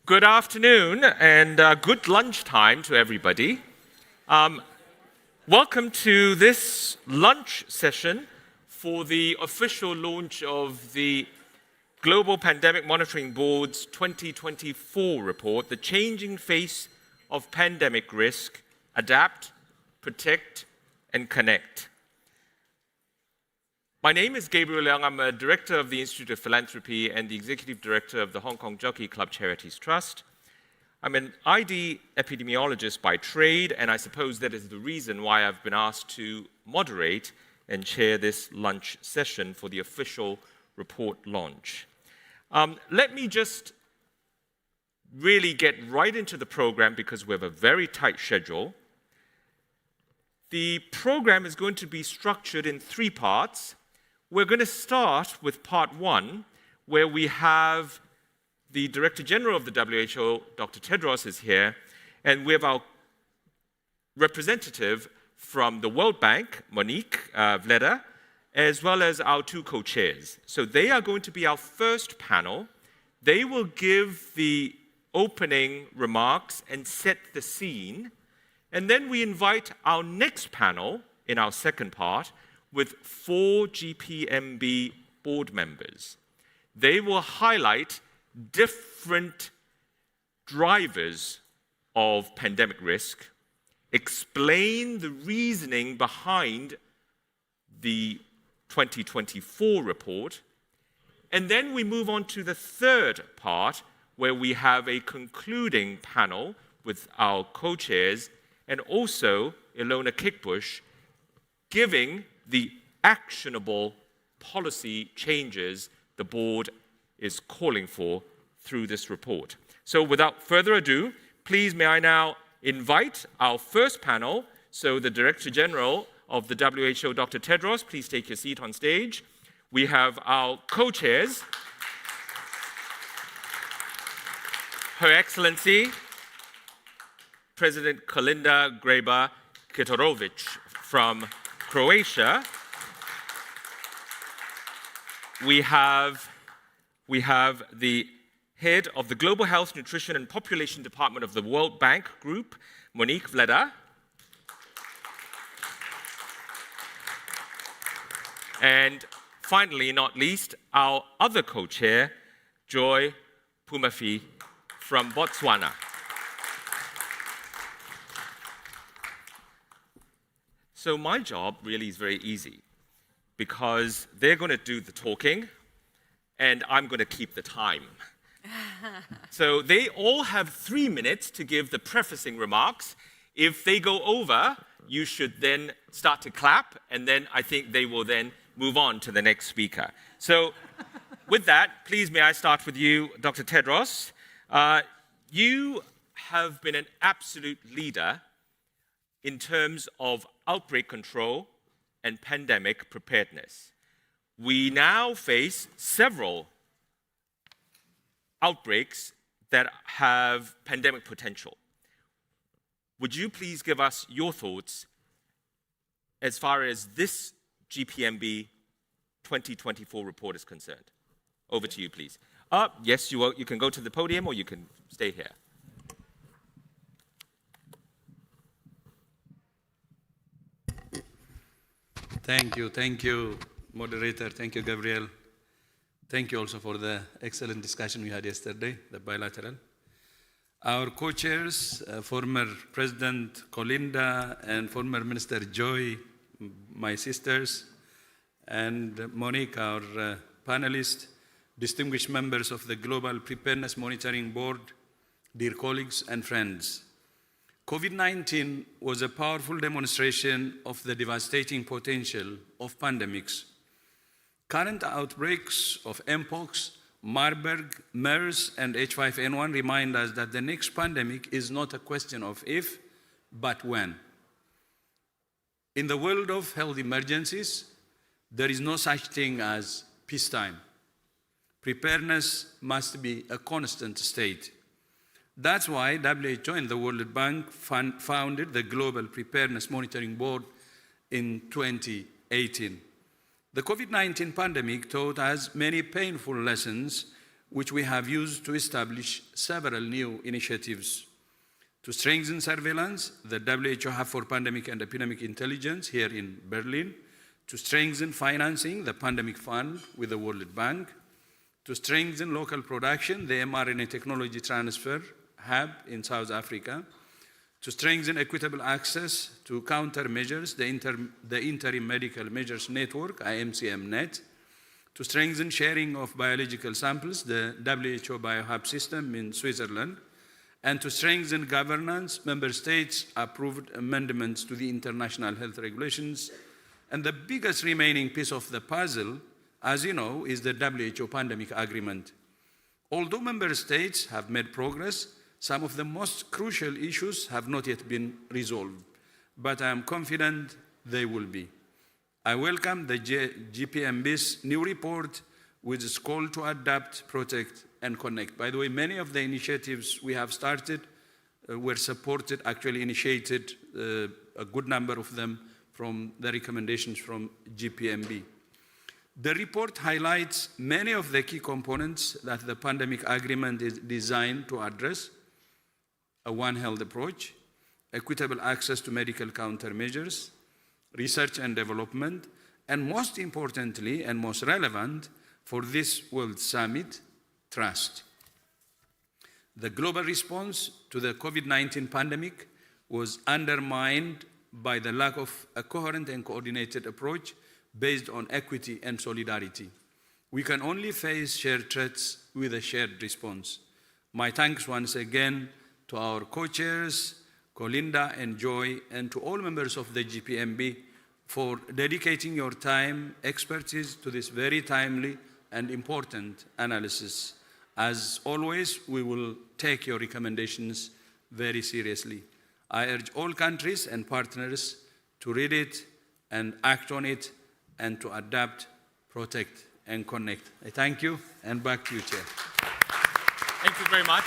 Good afternoon and good lunchtime to everybody. Welcome to this lunch session for the official launch of the Global Pandemic Monitoring Board's 2024 report, The Changing Face of Pandemic Risk, Adapt, Protect, and Connect. My name is Gabriel Leung. I'm a director of the Institute of Philanthropy and the executive director of the Hong Kong Jockey Club Charities Trust. I'm an ID epidemiologist by trade, and I suppose that is the reason why I've been asked to moderate and chair this lunch session for the official report launch. Let me just really get right into the program because we have a very tight schedule. The program is going to be structured in three parts. We're going to start with part one, where we have the Director General of the WHO, Dr. Tedros, is here, and we have our representative from the World Bank, Monique Vleda, as well as our two co-chairs. So they are going to be our first panel. They will give the opening remarks and set the scene, and then we invite our next panel in our second part, with 4 GPMB board members. They will highlight different drivers of pandemic risk, explain the reasoning behind the 2024 report, and then we move on to the third part, where we have a concluding panel with our co-chairs, and also Ilona Kickbush giving the actionable policy changes the board is calling for through this report. So without further ado, please may I now invite our first panel. So the Director General of the WHO, Dr. Tedros, please take your seat on stage. We have our co-chairs, Her Excellency, President Kolinda Grabar-Kitarovic from Croatia. We have the head of the Global Health, Nutrition and Population Department of the World Bank Group, Monique Vleda. And finally, not least, our other co-chair, Joy Pumafi from Botswana. So my job really is very easy because they're going to do the talking and I'm going to keep the time. So they all have 3 minutes to give the prefacing remarks. If they go over, you should then start to clap, and then I think they will then move on to the next speaker. So with that, please may I start with you, Dr. Tedros. You have been an absolute leader in terms of outbreak control and pandemic preparedness. We now face several outbreaks that have pandemic potential. Would you please give us your thoughts as far as this GPMB 2024 report is concerned? Over to you, please. Yes, you can go to the podium or you can stay here. Thank you, moderator. Thank you, Gabriel. Thank you also for the excellent discussion we had yesterday, the bilateral. Our co-chairs, former President Kolinda and former Minister Joy, my sisters, and Monique, our panelist, distinguished members of the Global Preparedness Monitoring Board, dear colleagues and friends. COVID-19 was a powerful demonstration of the devastating potential of pandemics. Current outbreaks of Mpox, Marburg, MERS, and H5N1 remind us that the next pandemic is not a question of if, but when. In the world of health emergencies, there is no such thing as peacetime. Preparedness must be a constant state. That's why WHO and the World Bank founded the Global Preparedness Monitoring Board in 2018. The COVID-19 pandemic taught us many painful lessons which we have used to establish several new initiatives. To strengthen surveillance, the WHO Hub for Pandemic and Epidemic Intelligence here in Berlin. To strengthen financing, the Pandemic Fund with the World Bank. To strengthen local production, the mRNA Technology Transfer Hub in South Africa. To strengthen equitable access to countermeasures, the Interim Medical Measures Network, IMCM-NET. To strengthen sharing of biological samples, the WHO BioHub system in Switzerland. And to strengthen governance, member states approved amendments to the international health regulations. And the biggest remaining piece of the puzzle, as you know, is the WHO Pandemic Agreement. Although member states have made progress, some of the most crucial issues have not yet been resolved, but I am confident they will be. I welcome the GPMB's new report with its call to adapt, protect, and connect. By the way, many of the initiatives we have started were supported, actually initiated, a good number of them from the recommendations from GPMB. The report highlights many of the key components that the pandemic agreement is designed to address: a One Health approach, equitable access to medical countermeasures, research and development, and most importantly and most relevant for this World Summit, trust. The global response to the COVID-19 pandemic was undermined by the lack of a coherent and coordinated approach based on equity and solidarity. We can only face shared threats with a shared response. My thanks once again to our co-chairs, Colinda and Joy, and to all members of the GPMB for dedicating your time, expertise to this very timely and important analysis. As always, we will take your recommendations very seriously. I urge all countries and partners to read it and act on it and to adapt, protect, and connect. I thank you, and back to you, Chair. Thank you very much,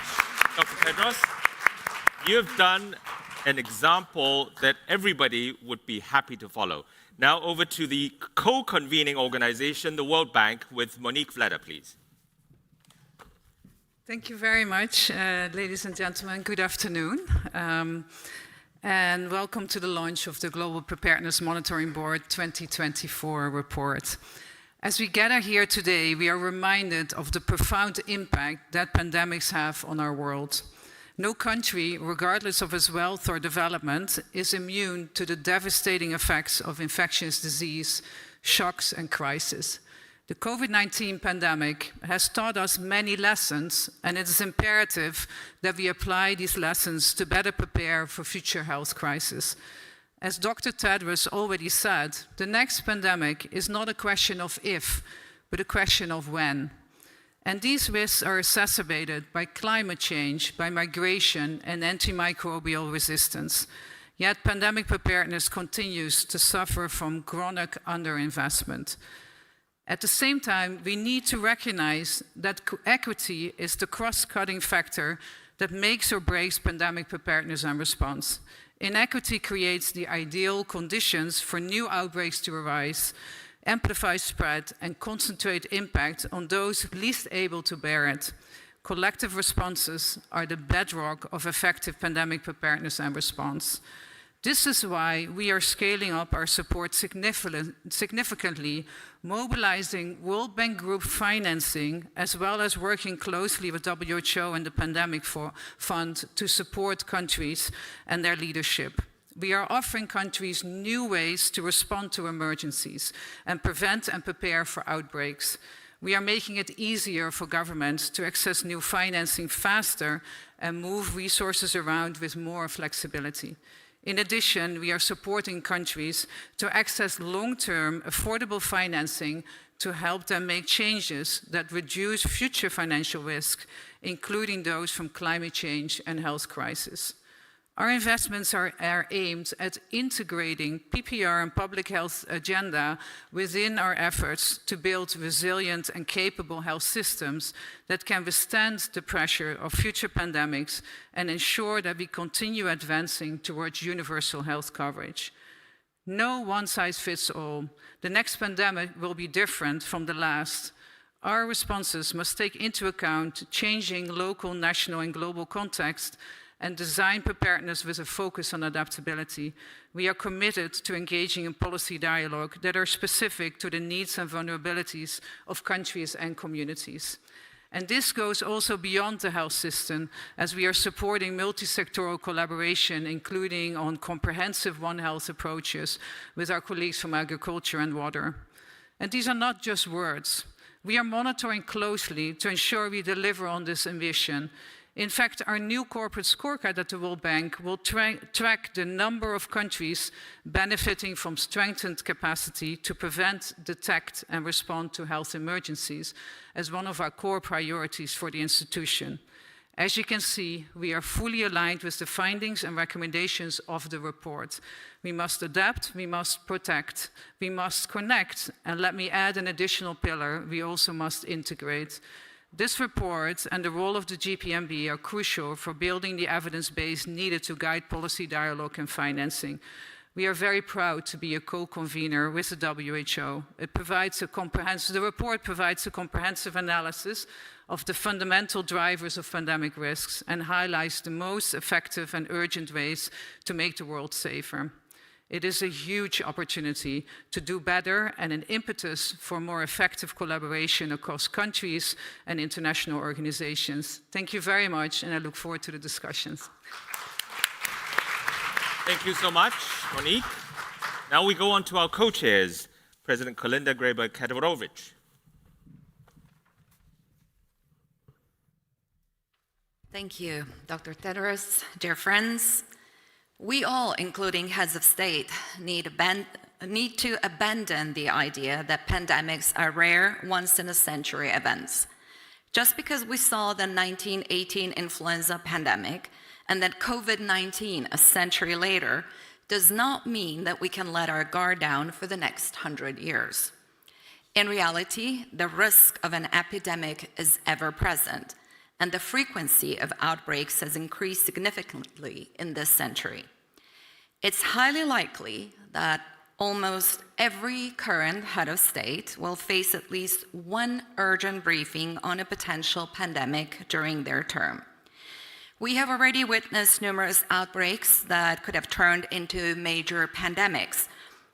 Dr. Tedros. You have done an example that everybody would be happy to follow. Now over to the co-convening organization, the World Bank, with Monique Vledder, please. Thank you very much, ladies and gentlemen. Good afternoon. And welcome to the launch of the Global Preparedness Monitoring Board 2024 report. As we gather here today, we are reminded of the profound impact that pandemics have on our world. No country, regardless of its wealth or development, is immune to the devastating effects of infectious disease, shocks, and crises. The COVID-19 pandemic has taught us many lessons, and it is imperative that we apply these lessons to better prepare for future health crises. As Dr. Tedros already said, the next pandemic is not a question of if, but a question of when. And these risks are exacerbated by climate change, by migration, and antimicrobial resistance. Yet pandemic preparedness continues to suffer from chronic underinvestment. At the same time, we need to recognize that equity is the cross-cutting factor that makes or breaks pandemic preparedness and response. Inequity creates the ideal conditions for new outbreaks to arise, amplify spread, and concentrate impact on those least able to bear it. Collective responses are the bedrock of effective pandemic preparedness and response. This is why we are scaling up our support significantly, mobilizing World Bank Group financing, as well as working closely with WHO and the Pandemic Fund to support countries and their leadership. We are offering countries new ways to respond to emergencies and prevent and prepare for outbreaks. We are making it easier for governments to access new financing faster and move resources around with more flexibility. In addition, we are supporting countries to access long-term, affordable financing to help them make changes that reduce future financial risk, including those from climate change and health crisis. Our investments are aimed at integrating PPR and public health agenda within our efforts to build resilient and capable health systems that can withstand the pressure of future pandemics and ensure that we continue advancing towards universal health coverage. No one-size-fits-all. The next pandemic will be different from the last. Our responses must take into account changing local, national, and global context and design preparedness with a focus on adaptability. We are committed to engaging in policy dialogue that are specific to the needs and vulnerabilities of countries and communities. And this goes also beyond the health system, as we are supporting multi-sectoral collaboration, including on comprehensive One Health approaches with our colleagues from agriculture and water. And these are not just words. We are monitoring closely to ensure we deliver on this ambition. In fact, our new corporate scorecard at the World Bank will track the number of countries benefiting from strengthened capacity to prevent, detect, and respond to health emergencies as one of our core priorities for the institution. As you can see, we are fully aligned with the findings and recommendations of the report. We must adapt, we must protect, we must connect, and let me add an additional pillar, we also must integrate. This report and the role of the GPMB are crucial for building the evidence base needed to guide policy dialogue and financing. We are very proud to be a co-convener with the WHO. The report provides a comprehensive analysis of the fundamental drivers of pandemic risks and highlights the most effective and urgent ways to make the world safer. It is a huge opportunity to do better and an impetus for more effective collaboration across countries and international organizations. Thank you very much, and I look forward to the discussions. Thank you so much, Monique. Now we go on to our co-chairs, President Kolinda Grabar-Kitarovic. Thank you, Dr. Tedros. Dear friends, we all, including heads of state, need to abandon the idea that pandemics are rare, once-in-a-century events. Just because we saw the 1918 influenza pandemic and then COVID-19 a century later does not mean that we can let our guard down for the next 100 years. In reality, the risk of an epidemic is ever present, and the frequency of outbreaks has increased significantly in this century. It's highly likely that almost every current head of state will face at least one urgent briefing on a potential pandemic during their term. We have already witnessed numerous outbreaks that could have turned into major pandemics,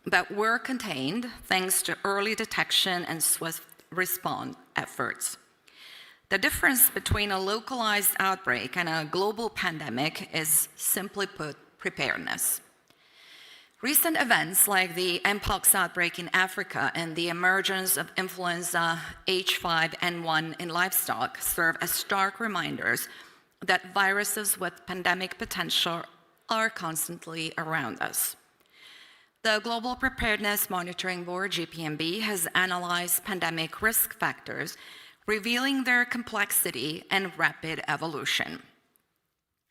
but were contained thanks to early detection and swift response efforts. The difference between a localized outbreak and a global pandemic is, simply put, preparedness. Recent events like the Mpox outbreak in Africa and the emergence of influenza H5N1 in livestock serve as stark reminders that viruses with pandemic potential are constantly around us. The Global Preparedness Monitoring Board, GPMB, has analyzed pandemic risk factors, revealing their complexity and rapid evolution.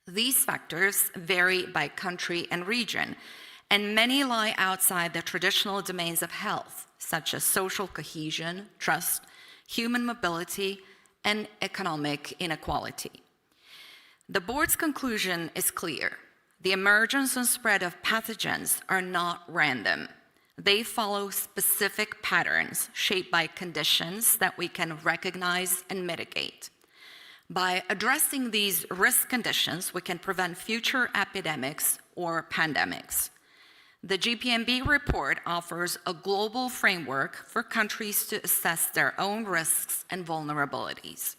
These factors vary by country and region, and many lie outside the traditional domains of health, such as social cohesion, trust, human mobility, and economic inequality. The board's conclusion is clear. The emergence and spread of pathogens are not random. They follow specific patterns shaped by conditions that we can recognize and mitigate. By addressing these risk conditions, we can prevent future epidemics or pandemics. The GPMB report offers a global framework for countries to assess their own risks and vulnerabilities.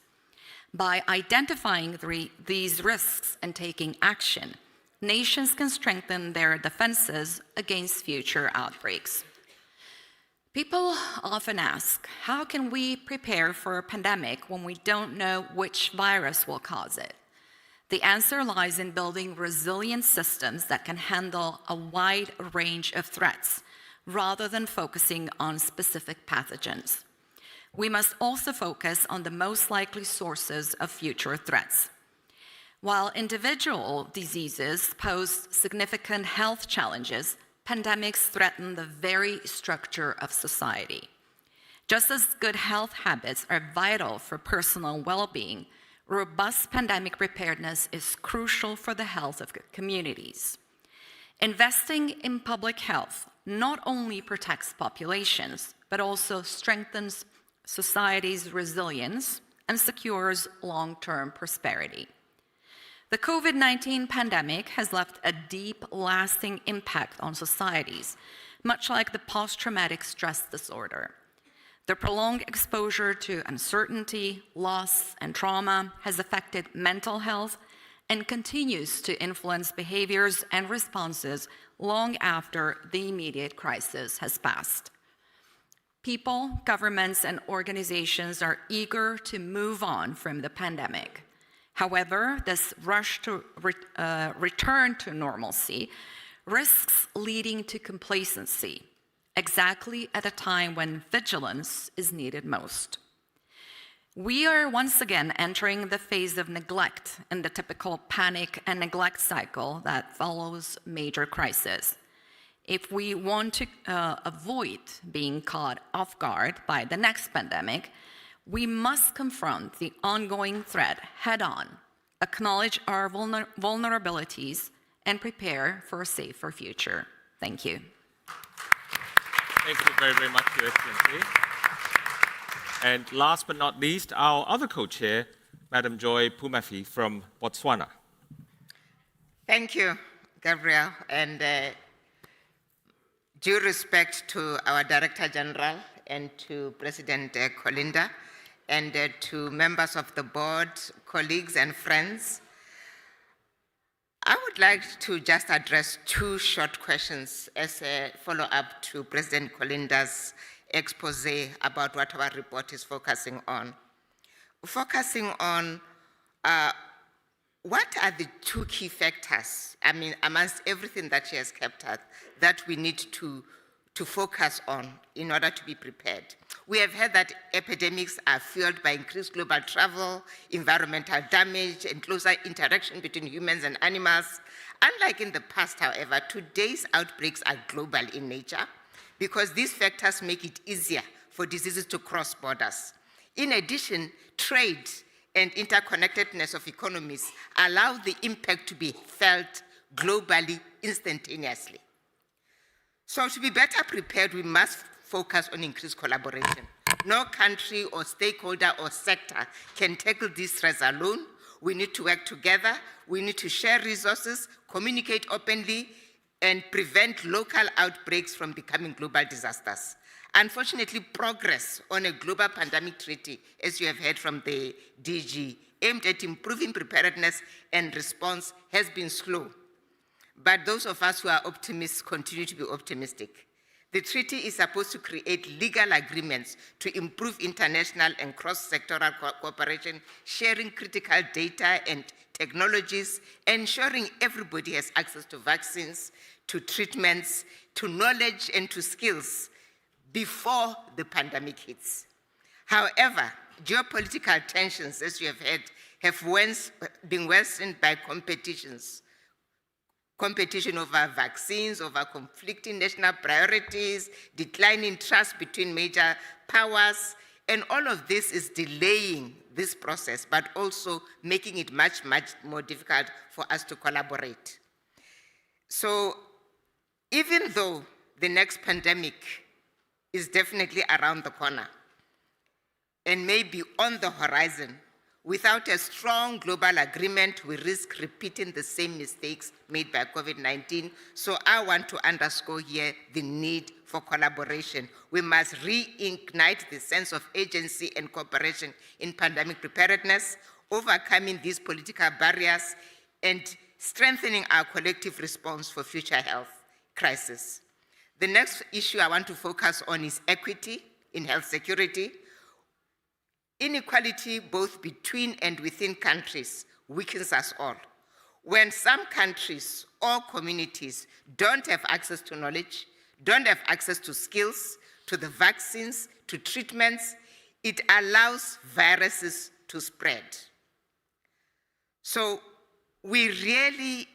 By identifying these risks and taking action, nations can strengthen their defenses against future outbreaks. People often ask, how can we prepare for a pandemic when we don't know which virus will cause it? The answer lies in building resilient systems that can handle a wide range of threats, rather than focusing on specific pathogens. We must also focus on the most likely sources of future threats. While individual diseases pose significant health challenges, pandemics threaten the very structure of society. Just as good health habits are vital for personal well-being, robust pandemic preparedness is crucial for the health of communities. Investing in public health not only protects populations, but also strengthens society's resilience, and secures long-term prosperity. The COVID-19 pandemic has left a deep, lasting impact on societies, much like the post-traumatic stress disorder. The prolonged exposure to uncertainty, loss, and trauma has affected mental health and continues to influence behaviors and responses long after the immediate crisis has passed. People, governments, and organizations are eager to move on from the pandemic. However, this rush to return to normalcy risks leading to complacency, exactly at a time when vigilance is needed most. We are once again entering the phase of neglect in the typical panic and neglect cycle that follows major crises. If we want to avoid being caught off guard by the next pandemic, we must confront the ongoing threat head-on, acknowledge our vulnerabilities, and prepare for a safer future. Thank you. Thank you very, very much, Your Excellency. And last but not least, our other co-chair, Madam Joy Pumafi from Botswana. Thank you, Gabriel, and due respect to our Director General and to President Kolinda, and to members of the board, colleagues and friends. I would like to just address two short questions as a follow-up to President Kolinda's expose about what our report is focusing on. Focusing on what are the two key factors, amongst everything that she has kept at, that we need to focus on in order to be prepared. We have heard that epidemics are fueled by increased global travel, environmental damage, and closer interaction between humans and animals. Unlike in the past, however, today's outbreaks are global in nature because these factors make it easier for diseases to cross borders. In addition, trade and interconnectedness of economies allow the impact to be felt globally instantaneously. So to be better prepared, we must focus on increased collaboration. No country or stakeholder or sector can tackle these threats alone. We need to work together. We need to share resources, communicate openly, and prevent local outbreaks from becoming global disasters. Unfortunately, progress on a global pandemic treaty, as you have heard from the DG, aimed at improving preparedness and response has been slow. But those of us who are optimists continue to be optimistic. The treaty is supposed to create legal agreements to improve international and cross-sectoral cooperation, sharing critical data and technologies, ensuring everybody has access to vaccines, to treatments, to knowledge, and to skills before the pandemic hits. However, geopolitical tensions, as you have heard, have been worsened by competition over vaccines, over conflicting national priorities, declining trust between major powers, and all of this is delaying this process, but also making it much, much more difficult for us to collaborate. So even though the next pandemic is definitely around the corner and may be on the horizon, without a strong global agreement, we risk repeating the same mistakes made by COVID-19. So I want to underscore here the need for collaboration. We must reignite the sense of agency and cooperation in pandemic preparedness, overcoming these political barriers, and strengthening our collective response for future health crises. The next issue I want to focus on is equity in health security. Inequality both between and within countries weakens us all. When some countries or communities don't have access to knowledge, don't have access to skills, to the vaccines, to treatments, it allows viruses to spread. So we really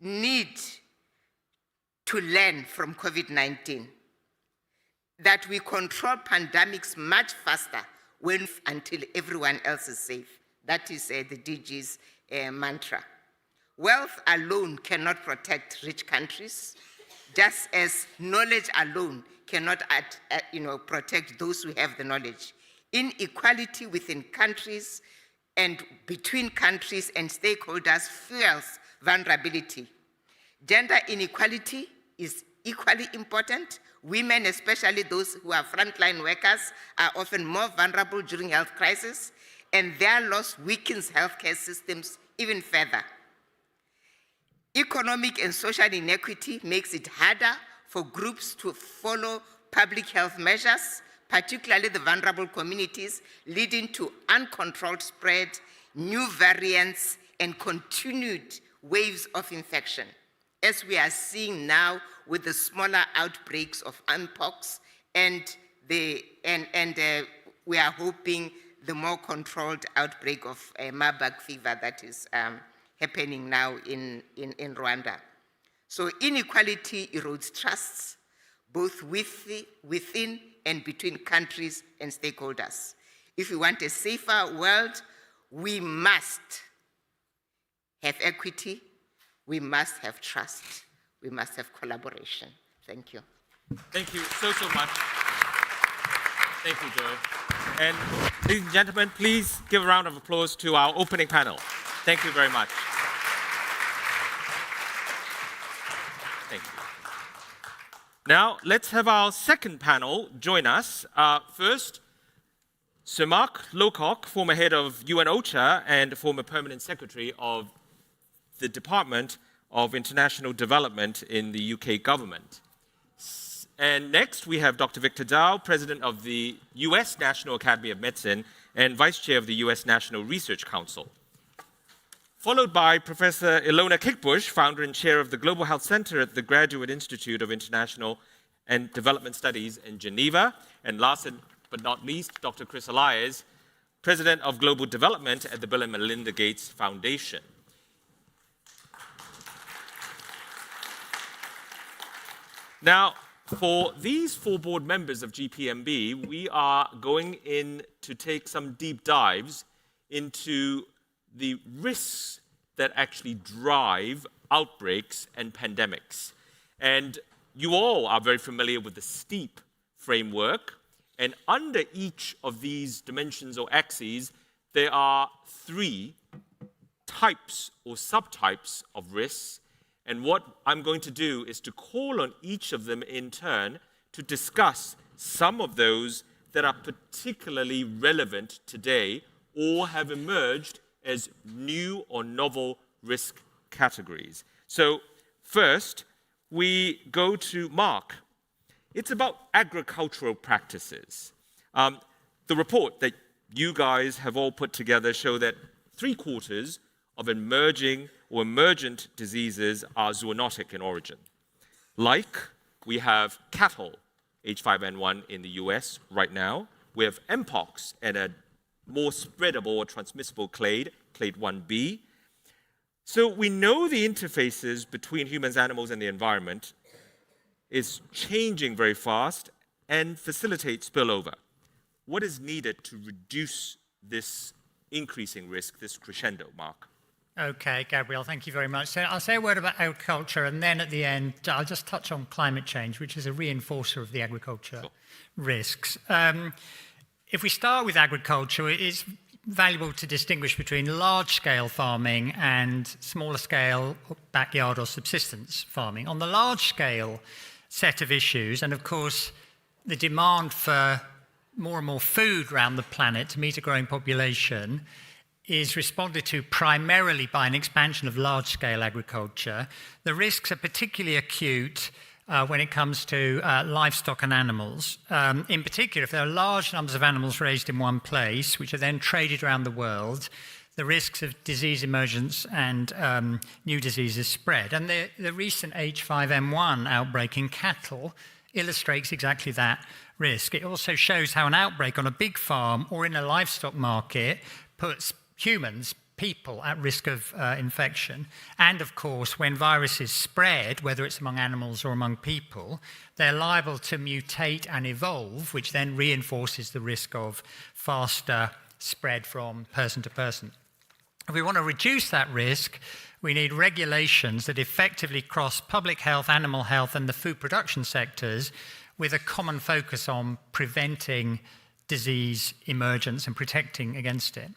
need to learn from COVID-19 that we control pandemics much faster until everyone else is safe. That is the DG's mantra. Wealth alone cannot protect rich countries. just as knowledge alone cannot protect those who have the knowledge. Inequality within countries and between countries and stakeholders fuels vulnerability. Gender inequality is equally important. Women, especially those who are frontline workers, are often more vulnerable during health crises, and their loss weakens healthcare systems even further. Economic and social inequity makes it harder for groups to follow public health measures, particularly the vulnerable communities, leading to uncontrolled spread, new variants, and continued waves of infection, as we are seeing now with the smaller outbreaks of mpox, and we are hoping the more controlled outbreak of Marburg fever that is happening now in Rwanda. So inequality erodes trusts, both within and between countries and stakeholders. If we want a safer world, we must have equity, we must have trust, we must have collaboration. Thank you. Thank you so much. Thank you, Joy. And ladies and gentlemen, please give a round of applause to our opening panel. Thank you very much. Thank you. Now, let's have our second panel join us. First, Sir Mark Lowcock, former head of UN OCHA and former permanent secretary of the Department of International Development in the UK government. And next, we have Dr. Victor Dow, president of the US National Academy of Medicine and vice chair of the US National Research Council. Followed by Professor Ilona Kickbush, founder and chair of the Global Health Center at the Graduate Institute of International and Development Studies in Geneva. And last but not least, Dr. Chris Elias, president of Global Development at the Bill and Melinda Gates Foundation. Now, for these four board members of GPMB, we are going in to take some deep dives into the risks that actually drive outbreaks and pandemics. And you all are very familiar with the STEEP framework, and under each of these dimensions or axes, there are three types or subtypes of risks. And what I'm going to do is to call on each of them in turn to discuss some of those that are particularly relevant today or have emerged as new or novel risk categories. So first, we go to Mark. It's about agricultural practices. The report that you guys have all put together show that 3/4 of emerging or emergent diseases are zoonotic in origin. Like, we have cattle, H5N1 in the US right now. We have mpox and a more spreadable or transmissible clade 1b. So we know the interfaces between humans, animals, and the environment is changing very fast and facilitates spillover. What is needed to reduce this increasing risk, this crescendo, Mark? Okay, Gabrielle, thank you very much. So I'll say a word about agriculture, and then at the end, I'll just touch on climate change, which is a reinforcer of the agriculture risks. If we start with agriculture, it's valuable to distinguish between large-scale farming and smaller-scale backyard or subsistence farming. On the large-scale set of issues, and of course, the demand for more and more food around the planet to meet a growing population is responded to primarily by an expansion of large-scale agriculture. The risks are particularly acute when it comes to livestock and animals. In particular, if there are large numbers of animals raised in one place, which are then traded around the world, the risks of disease emergence and new diseases spread. And the recent H5N1 outbreak in cattle illustrates exactly that risk. It also shows how an outbreak on a big farm or in a livestock market puts humans, people, at risk of infection. And of course, when viruses spread, whether it's among animals or among people, they're liable to mutate and evolve, which then reinforces the risk of faster spread from person to person. If we want to reduce that risk, we need regulations that effectively cross public health, animal health, and the food production sectors with a common focus on preventing disease emergence and protecting against it.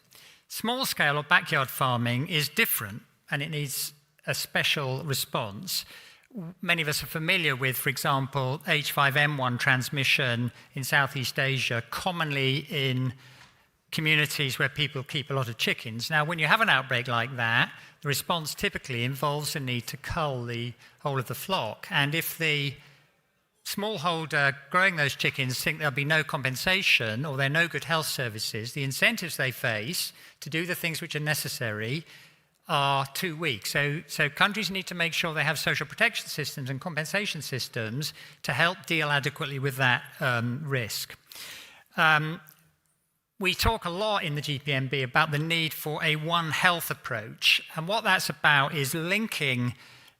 Small-scale or backyard farming is different, and it needs a special response. Many of us are familiar with, for example, H5N1 transmission in Southeast Asia, commonly in communities where people keep a lot of chickens. Now, when you have an outbreak like that, the response typically involves the need to cull the whole of the flock. And if the smallholder growing those chickens think there'll be no compensation or there are no good health services, the incentives they face to do the things which are necessary are too weak. So countries need to make sure they have social protection systems and compensation systems to help deal adequately with that risk. We talk a lot in the GPMB about the need for a One Health approach, and what that's about is linking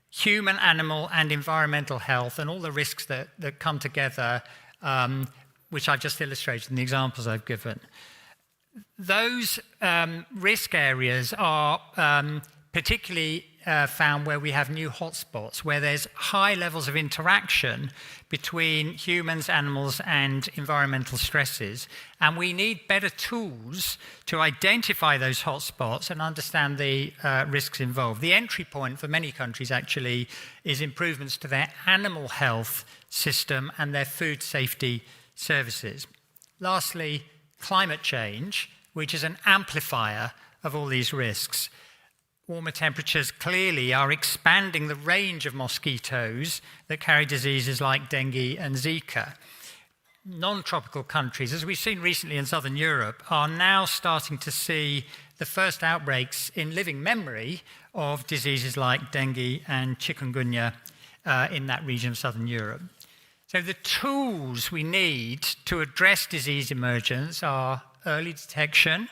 human, animal, and environmental health and all the risks that come together, which I've just illustrated in the examples I've given. Those risk areas are particularly found where we have new hotspots, where there's high levels of interaction between humans, animals, and environmental stresses. And we need better tools to identify those hotspots and understand the risks involved. The entry point for many countries, actually, is improvements to their animal health system and their food safety services. Lastly, climate change, which is an amplifier of all these risks. Warmer temperatures clearly are expanding the range of mosquitoes that carry diseases like dengue and Zika. Non-tropical countries, as we've seen recently in southern Europe, are now starting to see the first outbreaks in living memory of diseases like dengue and chikungunya in that region of southern Europe. So the tools we need to address disease emergence are early detection,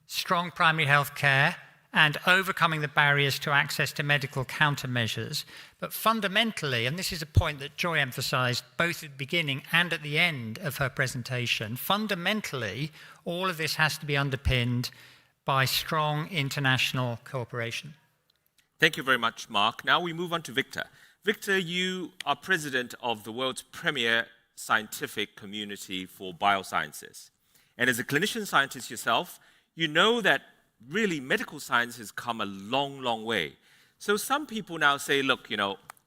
strong primary health care, and overcoming the barriers to access to medical countermeasures. But fundamentally, and this is a point that Joy emphasized both at the beginning and at the end of her presentation, fundamentally, all of this has to be underpinned by strong international cooperation. Thank you very much, Mark. Now we move on to Victor. Victor, you are president of the world's premier scientific community for biosciences. And as a clinician scientist yourself, you know that really medical science has come a long, long way. So some people now say, look,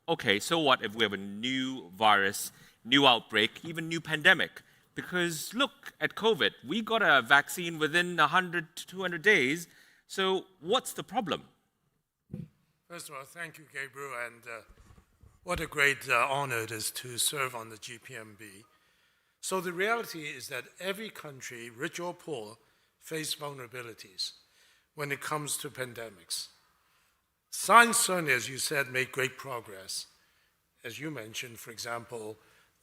okay, so what if we have a new virus, new outbreak, even new pandemic? Because look at COVID, we got a vaccine within 100 to 200 days. So what's the problem? First of all, thank you, Gabriel, and what a great honor it is to serve on the GPMB. So the reality is that every country, rich or poor, face vulnerabilities when it comes to pandemics. Science certainly, as you said, made great progress. As you mentioned, for example,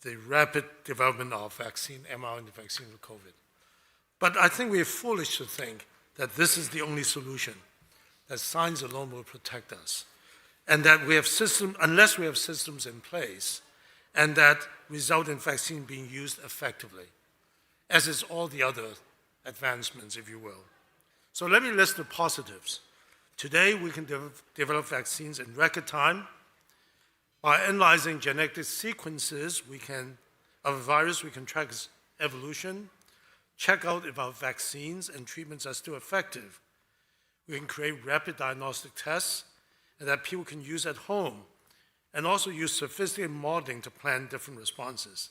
the rapid development of vaccine, mRNA vaccine for COVID. But I think we're foolish to think that this is the only solution, that science alone will protect us, and that we have systems, unless we have systems in place, and that result in vaccine being used effectively, as is all the other advancements, if you will. So let me list the positives. Today, we can develop vaccines in record time. By analyzing genetic sequences of a virus, we can track its evolution, check out if our vaccines and treatments are still effective. We can create rapid diagnostic tests and that people can use at home, and also use sophisticated modeling to plan different responses.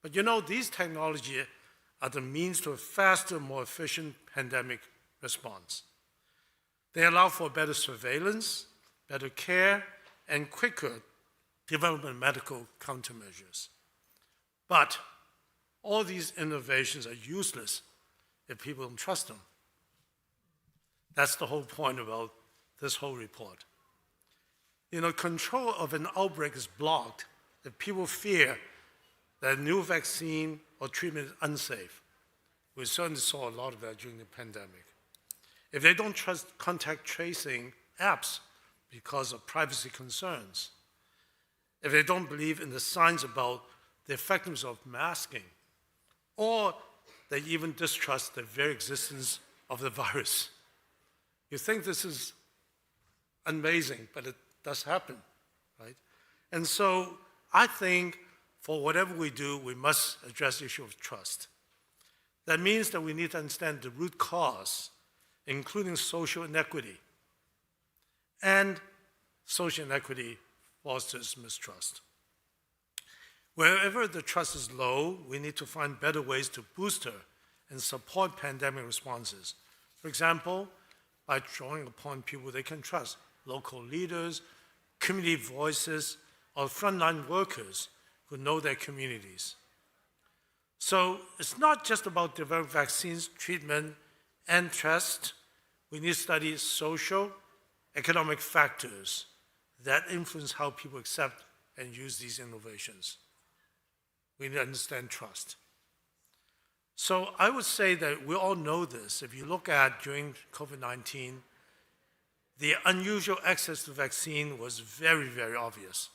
But these technologies are the means to a faster, more efficient pandemic response. They allow for better surveillance, better care, and quicker development of medical countermeasures. But all these innovations are useless if people don't trust them. That's the whole point about this whole report. Control of an outbreak is blocked if people fear that a new vaccine or treatment is unsafe. We certainly saw a lot of that during the pandemic. If they don't trust contact tracing apps because of privacy concerns, if they don't believe in the science about the effectiveness of masking, or they even distrust the very existence of the virus, You think this is amazing, but it does happen, right? And so I think for whatever we do, we must address the issue of trust. That means that we need to understand the root cause, including social inequity. And social inequity fosters mistrust. Wherever the trust is low, we need to find better ways to boost her and support pandemic responses. For example, by drawing upon people they can trust, local leaders, community voices, or frontline workers who know their communities. So it's not just about developing vaccines, treatment, and trust. We need to study social, economic factors that influence how people accept and use these innovations. We need to understand trust. So I would say that we all know this. If you look at during COVID-19, the unusual access to vaccine was very, very obvious.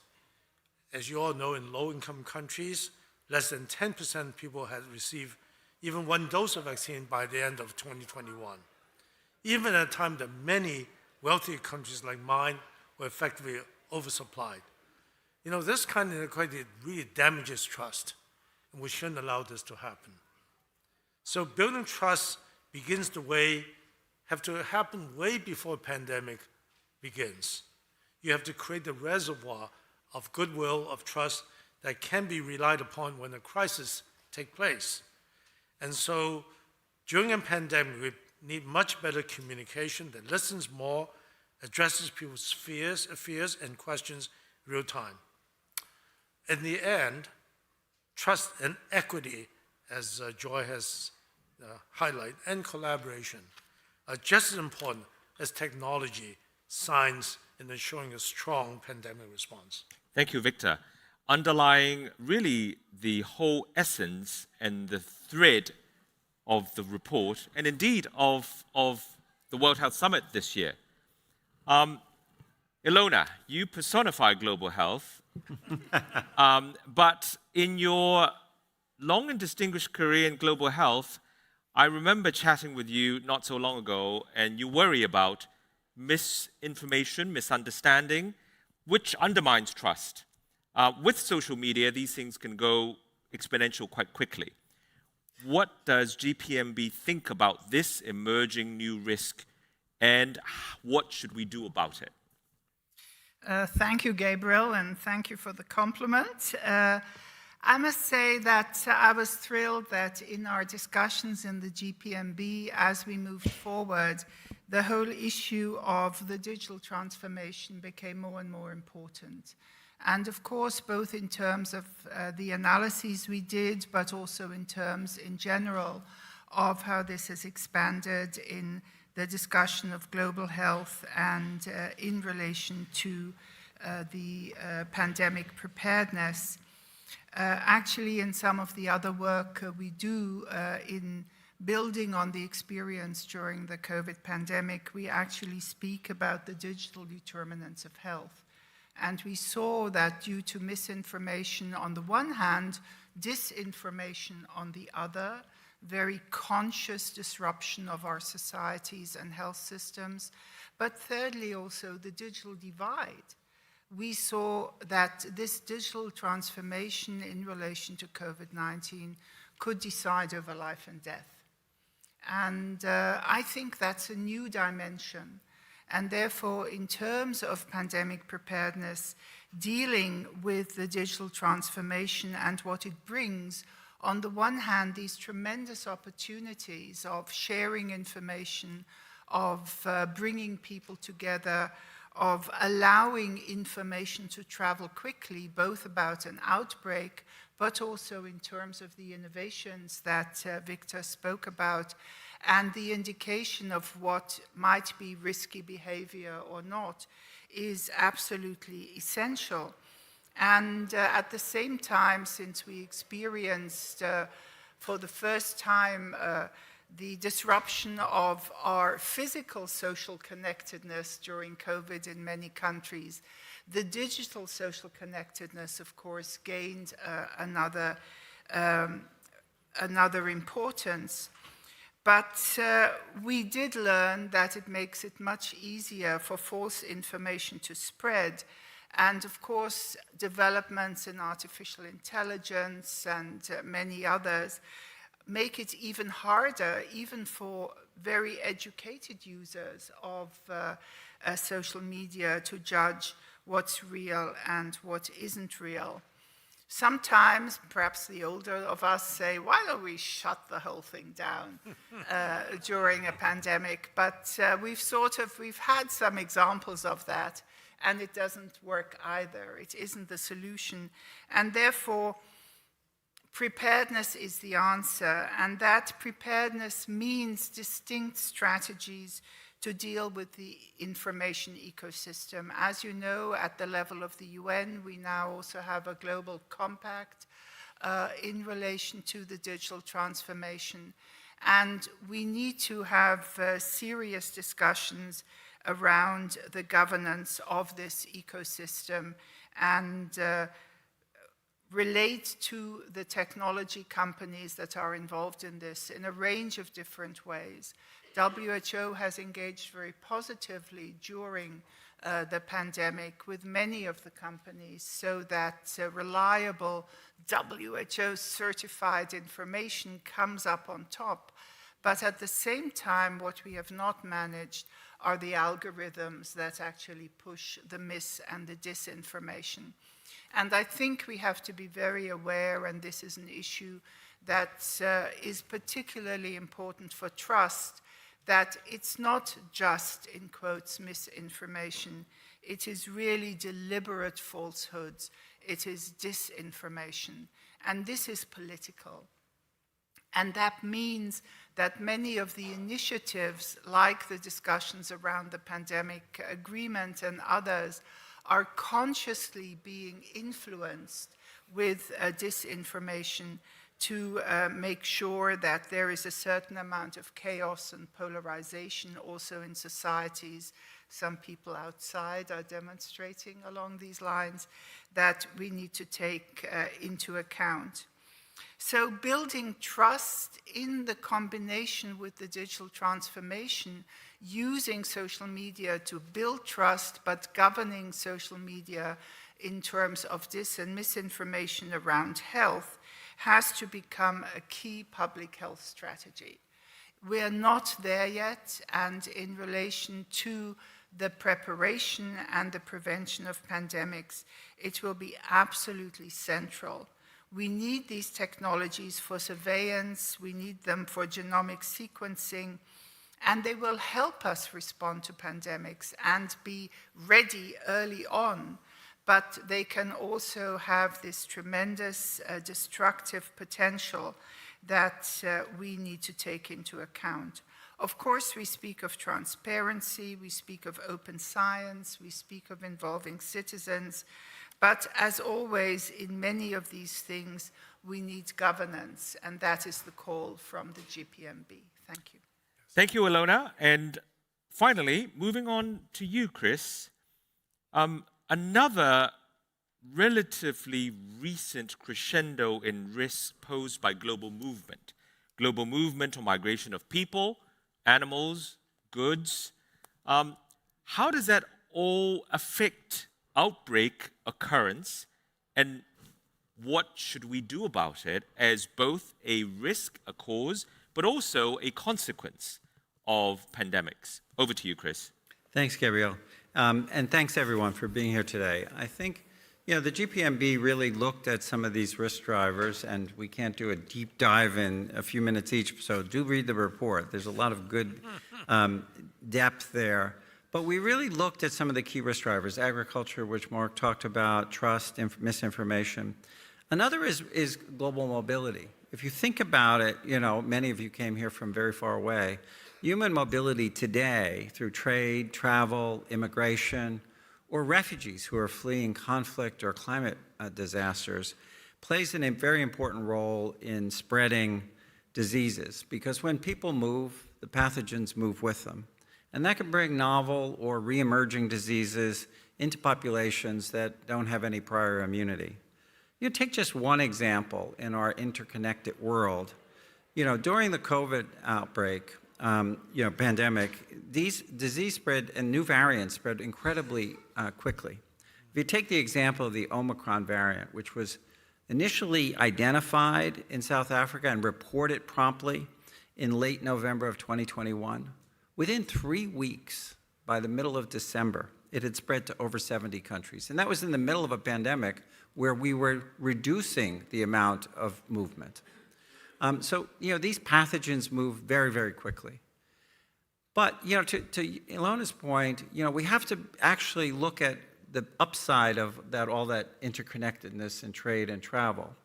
As you all know, in low-income countries, less than 10% of people had received even one dose of vaccine by the end of 2021. Even at a time that many wealthy countries like mine were effectively oversupplied. You know, this kind of inequality really damages trust, and we shouldn't allow this to happen. So building trust begins have to happen way before pandemic begins. You have to create the reservoir of goodwill, of trust that can be relied upon when a crisis takes place. And so during a pandemic, we need much better communication that listens more, addresses people's fears and questions real time. In the end, trust and equity, as Joy has highlighted, and collaboration are just as important as technology, science, in ensuring a strong pandemic response. Thank you, Victor. Underlying really the whole essence and the thread of the report, and indeed of the World Health Summit this year. Ilona, you personify global health, but in your long and distinguished career in global health, I remember chatting with you not so long ago, and you worry about misinformation, misunderstanding, which undermines trust. With social media, these things can go exponential quite quickly. What does GPMB think about this emerging new risk, and what should we do about it? Thank you, Gabriel, and thank you for the compliment. I must say that I was thrilled that in our discussions in the GPMB, as we moved forward, the whole issue of the digital transformation became more and more important. And of course, both in terms of the analyses we did, but also in terms in general of how this has expanded in the discussion of global health and in relation to the pandemic preparedness. Actually, in some of the other work we do in building on the experience during the COVID pandemic, we actually speak about the digital determinants of health. And we saw that due to misinformation on the one hand, disinformation on the other, very conscious disruption of our societies and health systems, but thirdly also the digital divide. We saw that this digital transformation in relation to COVID-19 could decide over life and death. And I think that's a new dimension. And therefore, in terms of pandemic preparedness, dealing with the digital transformation and what it brings, on the one hand, these tremendous opportunities of sharing information, of bringing people together, of allowing information to travel quickly, both about an outbreak, but also in terms of the innovations that Victor spoke about, and the indication of what might be risky behavior or not, is absolutely essential. And at the same time, since we experienced for the first time the disruption of our physical social connectedness during COVID in many countries, the digital social connectedness, of course, gained another importance. But we did learn that it makes it much easier for false information to spread. And of course, developments in artificial intelligence and many others make it even harder, even for very educated users of social media, to judge what's real and what isn't real. Sometimes, perhaps the older of us say, why don't we shut the whole thing down during a pandemic? But we've had some examples of that, and it doesn't work either. It isn't the solution. And therefore, preparedness is the answer, and that preparedness means distinct strategies to deal with the information ecosystem. As you know, at the level of the UN, we now also have a global compact in relation to the digital transformation. And we need to have serious discussions around the governance of this ecosystem and relate to the technology companies that are involved in this in a range of different ways. WHO has engaged very positively during the pandemic with many of the companies so that reliable WHO-certified information comes up on top. But at the same time, what we have not managed are the algorithms that actually push the mis and the disinformation. And I think we have to be very aware, and this is an issue that is particularly important for trust, that it's not just, in quotes, misinformation. It is really deliberate falsehoods. It is disinformation. And this is political. And that means that many of the initiatives, like the discussions around the pandemic agreement and others, are consciously being influenced with disinformation to make sure that there is a certain amount of chaos and polarization also in societies. Some people outside are demonstrating along these lines that we need to take into account. So building trust in the combination with the digital transformation, using social media to build trust, but governing social media in terms of dis and misinformation around health, has to become a key public health strategy. We are not there yet, and in relation to the preparation and the prevention of pandemics, it will be absolutely central. We need these technologies for surveillance, we need them for genomic sequencing, and they will help us respond to pandemics and be ready early on. But they can also have this tremendous destructive potential that we need to take into account. Of course, we speak of transparency, we speak of open science, we speak of involving citizens, but as always, in many of these things, we need governance, and that is the call from the GPMB. Thank you. Thank you, Ilona. And finally, moving on to you, Chris. Another relatively recent crescendo in risks posed by global movement on migration of people, animals, goods. How does that all affect outbreak occurrence, and what should we do about it as both a risk, a cause, but also a consequence of pandemics? Over to you, Chris. Thanks, Gabriel. And thanks, everyone, for being here today. I think, the GPMB really looked at some of these risk drivers, and we can't do a deep dive in a few minutes each, so do read the report. There's a lot of good depth there. But we really looked at some of the key risk drivers: agriculture, which Mark talked about, trust, misinformation. Another is global mobility. If you think about it, many of you came here from very far away. Human mobility today, through trade, travel, immigration, or refugees who are fleeing conflict or climate disasters, plays a very important role in spreading diseases. Because when people move, the pathogens move with them. And that can bring novel or re-emerging diseases into populations that don't have any prior immunity. Take just one example in our interconnected world. During the COVID outbreak, pandemic, these disease spread and new variants spread incredibly quickly. If you take the example of the Omicron variant, which was initially identified in South Africa and reported promptly in late November of 2021, within 3 weeks, by the middle of December, it had spread to over 70 countries. And that was in the middle of a pandemic where we were reducing the amount of movement. These pathogens move very, very quickly. But, to Ilona's point, we have to actually look at the upside of all that interconnectedness in trade and travel.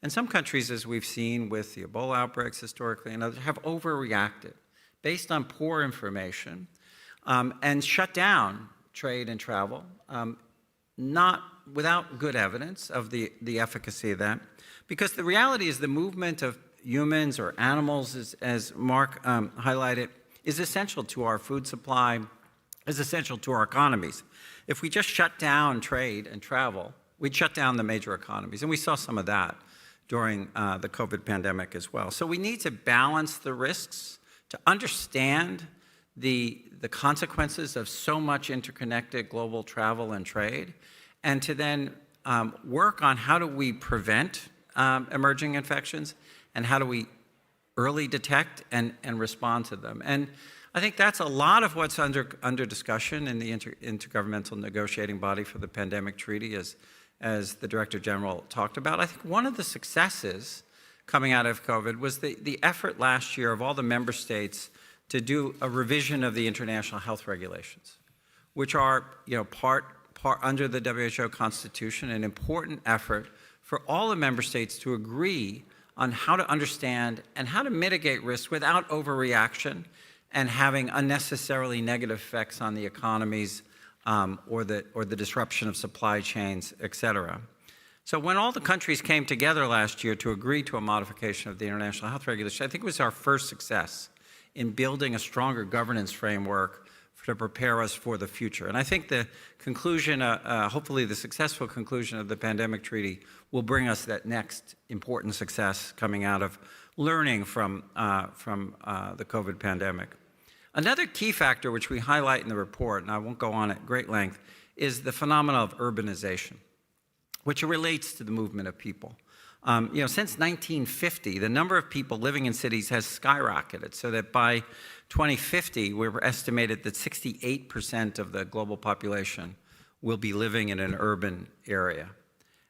And some countries, as we've seen with the Ebola outbreaks historically and others, have overreacted based on poor information and shut down trade and travel, not without good evidence of the efficacy of that. Because the reality is the movement of humans or animals, as Mark highlighted, is essential to our food supply, is essential to our economies. If we just shut down trade and travel, we'd shut down the major economies. And we saw some of that during the COVID pandemic as well. So we need to balance the risks, to understand the consequences of so much interconnected global travel and trade, and to then work on how do we prevent emerging infections and how do we early detect and respond to them. And I think that's a lot of what's under discussion in the intergovernmental negotiating body for the pandemic treaty, as the Director General talked about. I think one of the successes coming out of COVID was the effort last year of all the member states to do a revision of the international health regulations, which are part under the WHO Constitution, an important effort for all the member states to agree on how to understand and how to mitigate risk without overreaction and having unnecessarily negative effects on the economies or the disruption of supply chains, et cetera. So when all the countries came together last year to agree to a modification of the international health regulation, I think it was our first success in building a stronger governance framework to prepare us for the future. And I think the conclusion, hopefully the successful conclusion of the pandemic treaty will bring us that next important success coming out of learning from the COVID pandemic. Another key factor which we highlight in the report, and I won't go on at great length, is the phenomenon of urbanization, which relates to the movement of people. Since 1950, the number of people living in cities has skyrocketed, so that by 2050, we're estimated that 68% of the global population will be living in an urban area.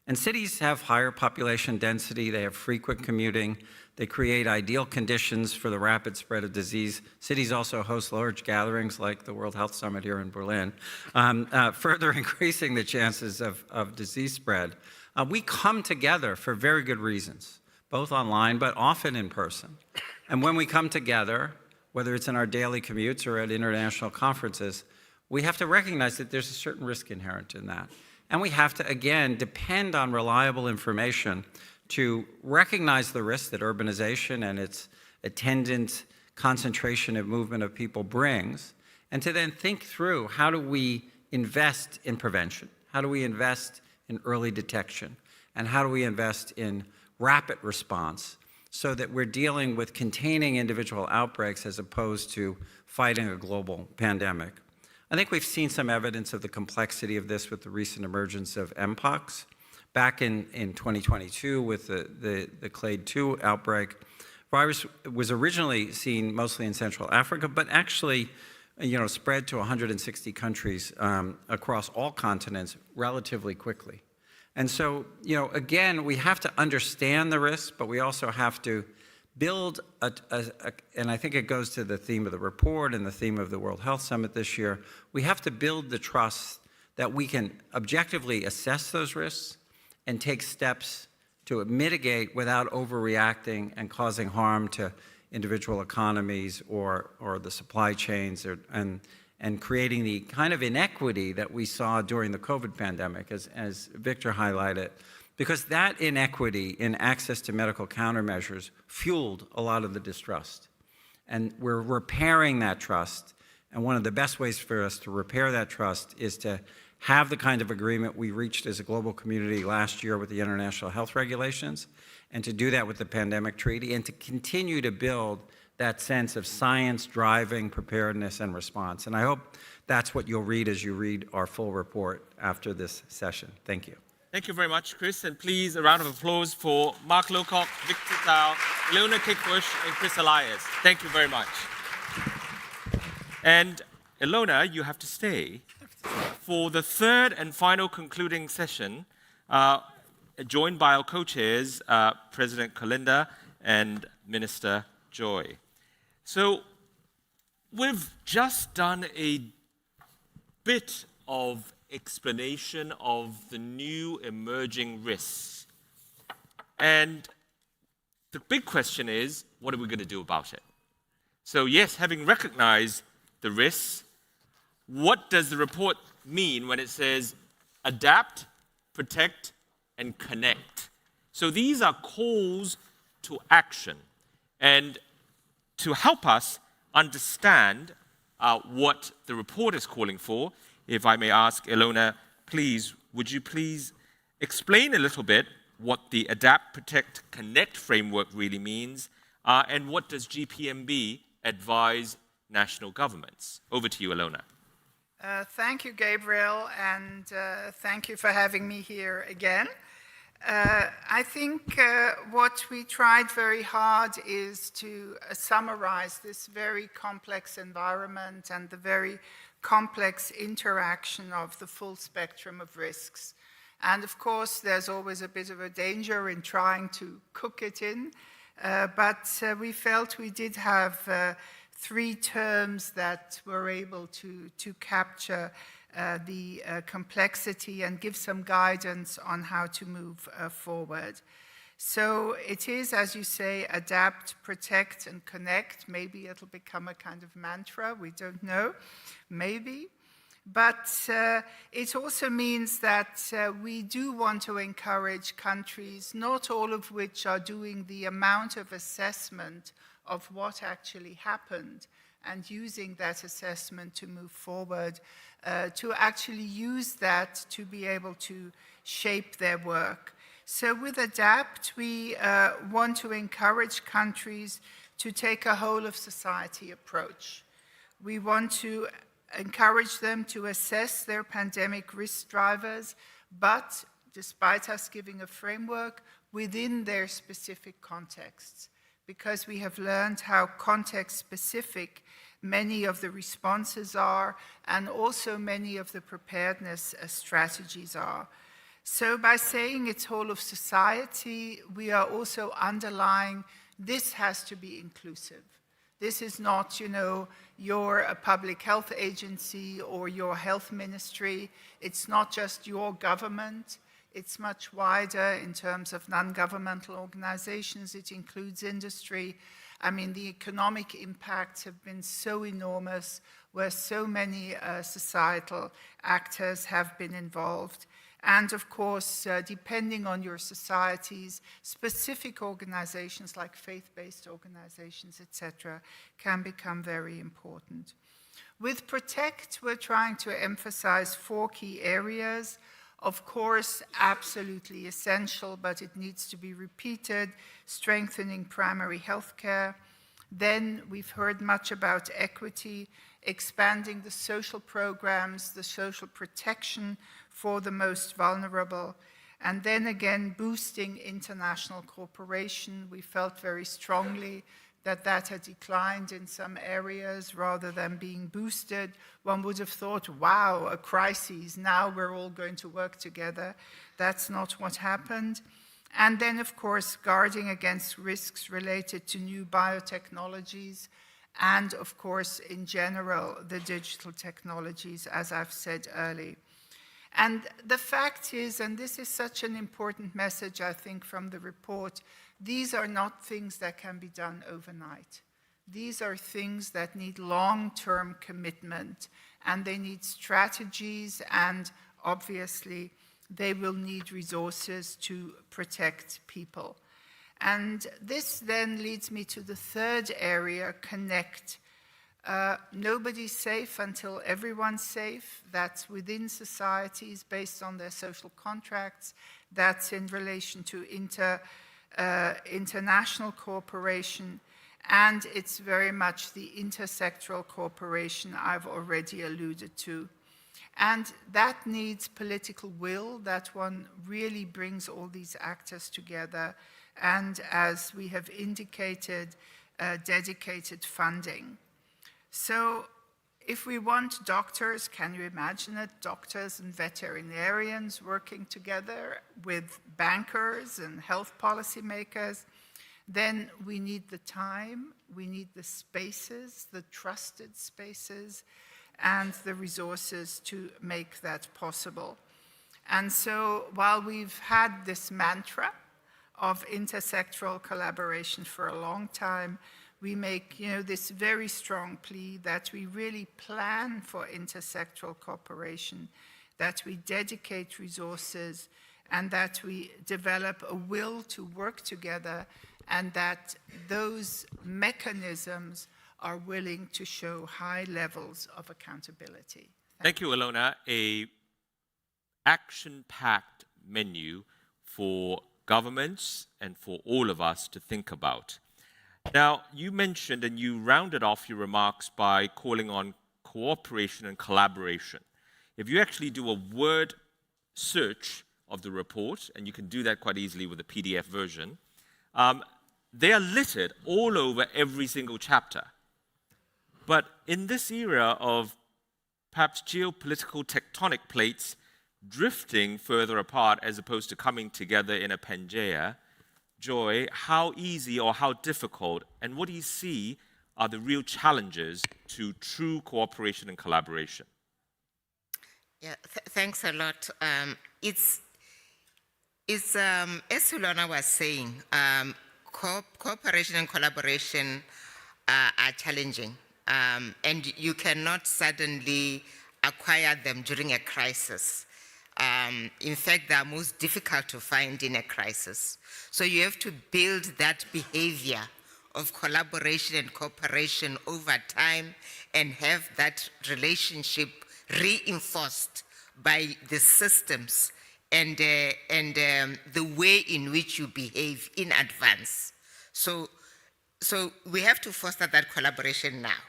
And cities have higher population density, they have frequent commuting, they create ideal conditions for the rapid spread of disease. Cities also host large gatherings like the World Health Summit here in Berlin, further increasing the chances of disease spread. We come together for very good reasons, both online but often in person. And when we come together, whether it's in our daily commutes or at international conferences, we have to recognize that there's a certain risk inherent in that. And we have to, again, depend on reliable information to recognize the risk that urbanization and its attendant concentration of movement of people brings, and to then think through how do we invest in prevention? How do we invest in early detection? And how do we invest in rapid response so that we're dealing with containing individual outbreaks as opposed to fighting a global pandemic? I think we've seen some evidence of the complexity of this with the recent emergence of Mpox. Back in 2022 with the Clade 2 outbreak, virus was originally seen mostly in Central Africa, but actually spread to 160 countries across all continents relatively quickly. And so, again, we have to understand the risks, but we also have to build and I think it goes to the theme of the report and the theme of the World Health Summit this year, we have to build the trust that we can objectively assess those risks and take steps to mitigate without overreacting and causing harm to individual economies or the supply chains and creating the kind of inequity that we saw during the COVID pandemic, as Victor highlighted, because that inequity in access to medical countermeasures fueled a lot of the distrust. And we're repairing that trust. And one of the best ways for us to repair that trust is to have the kind of agreement we reached as a global community last year with the international health regulations, and to do that with the pandemic treaty, and to continue to build that sense of science driving preparedness and response. And I hope that's what you'll read as you read our full report after this session. Thank you. Thank you very much, Chris. And please, a round of applause for Mark Lowcock, Victor Tao, Ilona Kickbush, and Chris Elias. Thank you very much. And Ilona, you have to stay for the third and final concluding session, joined by our co-chairs, President Kalinda and Minister Joy. So we've just done a bit of explanation of the new emerging risks. And the big question is, what are we going to do about it? So yes, having recognized the risks, what does the report mean when it says adapt, protect, and connect? So these are calls to action. And to help us understand what the report is calling for, if I may ask Ilona, please, would you please explain a little bit what the Adapt, Protect, Connect framework really means, and what does GPMB advise national governments? Over to you, Ilona. Thank you, Gabriel, and thank you for having me here again. I think what we tried very hard is to summarize this very complex environment and the very complex interaction of the full spectrum of risks. And of course, there's always a bit of a danger in trying to cook it in, but we felt we did have three terms that were able to capture the complexity and give some guidance on how to move forward. So it is, as you say, adapt, protect, and connect. Maybe it'll become a kind of mantra, we don't know, maybe. But it also means that we do want to encourage countries, not all of which are doing the amount of assessment of what actually happened, and using that assessment to move forward, to actually use that to be able to shape their work. So with ADAPT, we want to encourage countries to take a whole of society approach. We want to encourage them to assess their pandemic risk drivers, but despite us giving a framework, within their specific contexts, because we have learned how context-specific many of the responses are, and also many of the preparedness strategies are. So by saying it's whole of society, we are also underlying this has to be inclusive. This is not, you're a public health agency or your health ministry. It's not just your government. It's much wider in terms of non-governmental organizations. It includes industry. I mean, the economic impacts have been so enormous, where so many societal actors have been involved. And of course, depending on your societies, specific organizations like faith-based organizations, etc., can become very important. With Protect, we're trying to emphasize 4 key areas. Of course, absolutely essential, but it needs to be repeated, strengthening primary health care. Then we've heard much about equity, expanding the social programs, the social protection for the most vulnerable, and then again, boosting international cooperation. We felt very strongly that that had declined in some areas rather than being boosted. One would have thought, wow, a crisis, now we're all going to work together. That's not what happened. And then, of course, guarding against risks related to new biotechnologies, and of course, in general, the digital technologies, as I've said earlier. And the fact is, and this is such an important message, I think, from the report, these are not things that can be done overnight. These are things that need long-term commitment, and they need strategies, and obviously, they will need resources to protect people. And this then leads me to the third area, connect. Nobody's safe until everyone's safe. That's within societies based on their social contracts. That's in relation to international cooperation. And it's very much the intersectoral cooperation I've already alluded to. And that needs political will, that one really brings all these actors together. And as we have indicated, dedicated funding. So if we want doctors, can you imagine it? Doctors and veterinarians working together with bankers and health policymakers, then we need the time, we need the spaces, the trusted spaces, and the resources to make that possible. And so while we've had this mantra of intersectoral collaboration for a long time, we make this very strong plea that we really plan for intersectoral cooperation, that we dedicate resources, and that we develop a will to work together, and that those mechanisms are willing to show high levels of accountability. Thank you, Ilona. A action-packed menu for governments and for all of us to think about. Now, you mentioned and you rounded off your remarks by calling on cooperation and collaboration. If you actually do a word search of the report, and you can do that quite easily with the PDF version, they are littered all over every single chapter. But in this era of perhaps geopolitical tectonic plates drifting further apart as opposed to coming together in a Pangea, Joy, how easy or how difficult, and what do you see are the real challenges to true cooperation and collaboration? Yeah, thanks a lot. It's as Ilona was saying, cooperation and collaboration are challenging, and you cannot suddenly acquire them during a crisis. In fact, they are most difficult to find in a crisis. So you have to build that behavior of collaboration and cooperation over time and have that relationship reinforced by the systems and the way in which you behave in advance. So we have to foster that collaboration now.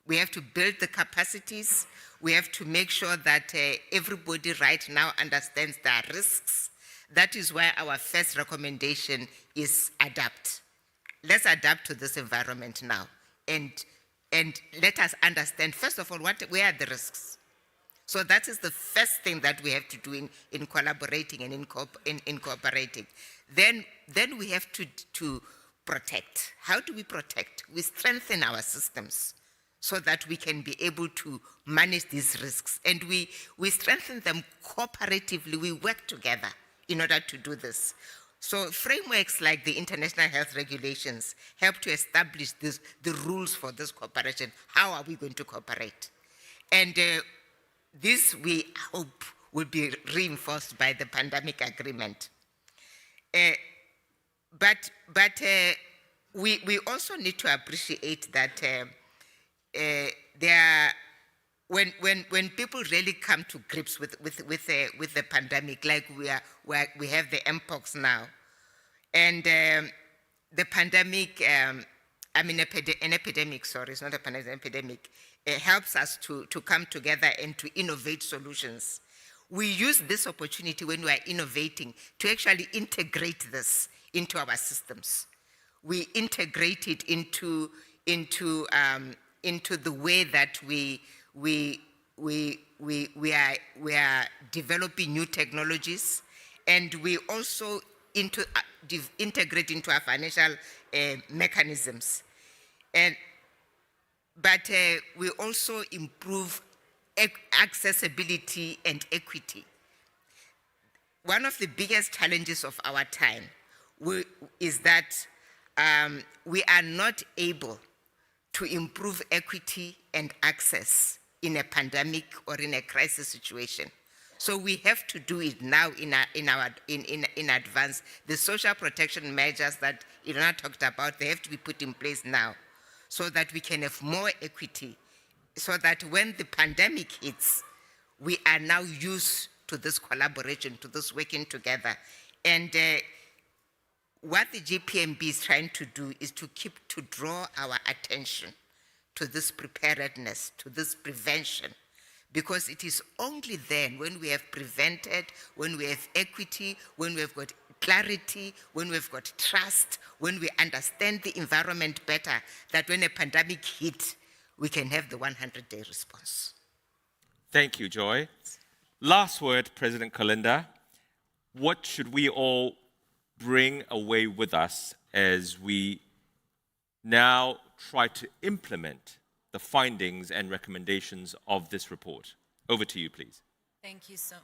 We have to build the capacities. We have to make sure that everybody right now understands their risks. That is why our first recommendation is adapt. Let's adapt to this environment now. And let us understand, first of all, where are the risks? So that is the first thing that we have to do in collaborating and in cooperating. Then we have to protect. How do we protect? We strengthen our systems so that we can be able to manage these risks. And we strengthen them cooperatively. We work together in order to do this. So frameworks like the international health regulations help to establish the rules for this cooperation. How are we going to cooperate? And this, we hope, will be reinforced by the pandemic agreement. But we also need to appreciate that when people really come to grips with the pandemic, like we have the mpox now, and the pandemic, an epidemic, sorry, it's not a pandemic, an epidemic, helps us to come together and to innovate solutions. We use this opportunity when we are innovating to actually integrate this into our systems. We integrate it into the way that we are developing new technologies, and we also integrate into our financial mechanisms. But we also improve accessibility and equity. One of the biggest challenges of our time is that we are not able to improve equity and access in a pandemic or in a crisis situation. So we have to do it now in advance. The social protection measures that Ilona talked about, they have to be put in place now. so that we can have more equity, so that when the pandemic hits, we are now used to this collaboration, to this working together. And what the GPMB is trying to do is to draw our attention to this preparedness, to this prevention, because it is only then when we have prevented, when we have equity, when we have got clarity, when we've got trust, when we understand the environment better, that when a pandemic hits, we can have the 100-day response. Thank you, Joy. Last word, President Kalinda. What should we all bring away with us as we now try to implement the findings and recommendations of this report? Over to you, please. Thank you so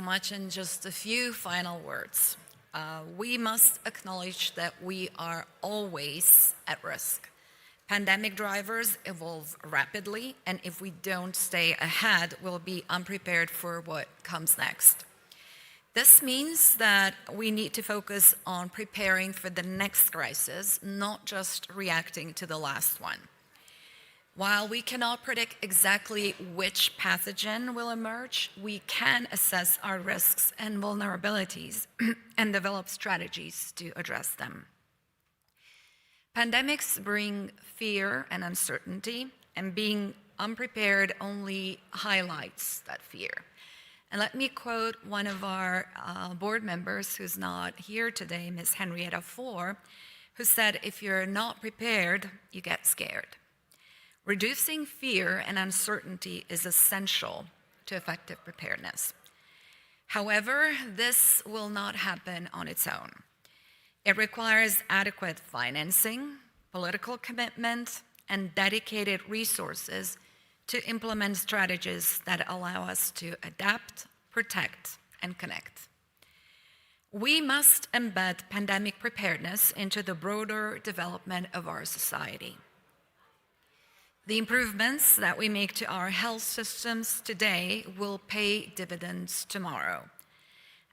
much. And just a few final words. We must acknowledge that we are always at risk. Pandemic drivers evolve rapidly, and if we don't stay ahead, we'll be unprepared for what comes next. This means that we need to focus on preparing for the next crisis, not just reacting to the last one. While we cannot predict exactly which pathogen will emerge, we can assess our risks and vulnerabilities and develop strategies to address them. Pandemics bring fear and uncertainty, and being unprepared only highlights that fear. And let me quote one of our board members who's not here today, Ms. Henrietta Fore, who said, "If you're not prepared, you get scared." Reducing fear and uncertainty is essential to effective preparedness. However, this will not happen on its own. It requires adequate financing, political commitment, and dedicated resources to implement strategies that allow us to adapt, protect, and connect. We must embed pandemic preparedness into the broader development of our society. The improvements that we make to our health systems today will pay dividends tomorrow.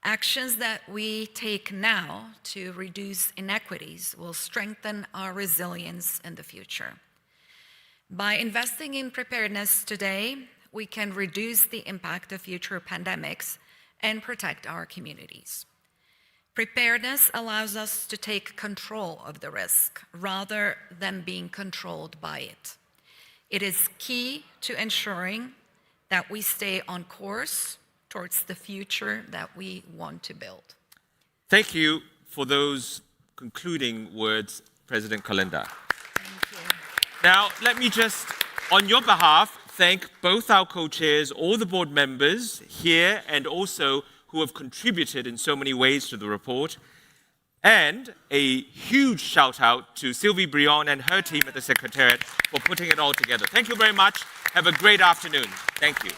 Actions that we take now to reduce inequities will strengthen our resilience in the future. By investing in preparedness today, we can reduce the impact of future pandemics and protect our communities. Preparedness allows us to take control of the risk rather than being controlled by it. It is key to ensuring that we stay on course towards the future that we want to build. Thank you for those concluding words, President Kalinda. Thank you. Now, let me just, on your behalf, thank both our co-chairs, all the board members here, and also who have contributed in so many ways to the report. And a huge shout out to Sylvie Brion and her team at the Secretariat for putting it all together. Thank you very much. Have a great afternoon. Thank you.